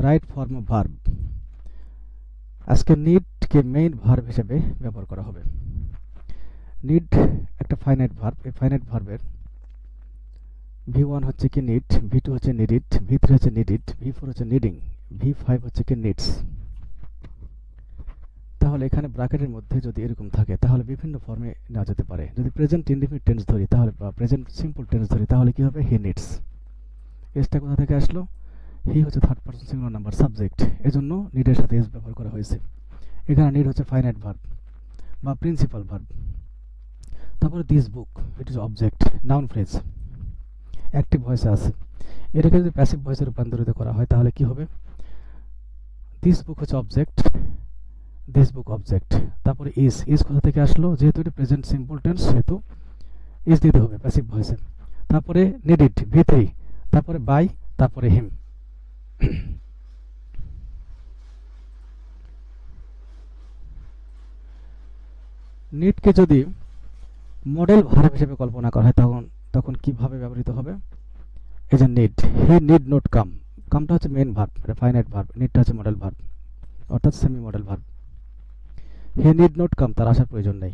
Right form of verb. আজকে নিডকে main verb হিসেবে ব্যবহার করা হবে। নিড একটা ফাইনাইট ভার্ব। এই ফাইনাইট ভার্বের V1 হচ্ছে কি নিড, V2 হচ্ছে নিডিড, V3 হচ্ছে নিডিড, V4 হচ্ছে নিডিং, V5 হচ্ছে কি নিডস। তাহলে এখানে ব্র্যাকেটের মধ্যে যদি এরকম থাকে তাহলে বিভিন্ন ফর্মে নেওয়া যেতে পারে। যদি প্রেজেন্ট ইনডিফিনিট টেন্স ধরি তাহলে বা প্রেজেন্ট সিম্পল টেন্স ধরি তাহলে কি হবে? হি নিডস। এসটা কোথা থেকে আসলো? হি হচ্ছে third person singular number subject, এজন্য নিডের সাথে এস ব্যবহার করা হয়েছে। এখানে নিড হচ্ছে ফাইনাইট ভার্ব বা প্রিন্সিপাল ভার্ব। তারপরে this book, it is object, noun phrase, active ভয়েসে আছে। এটাকে যদি প্যাসিভ ভয়েসে রূপান্তরিত করা হয় তাহলে কি হবে? দিস বুক হচ্ছে অবজেক্ট, দিস বুক অবজেক্ট। তারপরে ইজ কোথা থেকে আসলো? যেহেতু এটা প্রেজেন্ট সিম্পল টেন্স সেহেতু ইজ দিতে হবে প্যাসিভ ভয়েসে। তারপরে নিডিড V3, তারপরে বাই, তারপরে হিম। নিডকে যদি মডেল ভার্ব হিসেবে কল্পনা করা হয় তখন কিভাবে ব্যবহৃত হবে? এই যে need, he need not come. কামটা হচ্ছে মেইন ভার্ব, এটা ফাইনাইট ভার্ব। নিডটা হচ্ছে মডেল ভার্ব অর্থাৎ semi modal verb. He need not come, তার আসার প্রয়োজন নেই।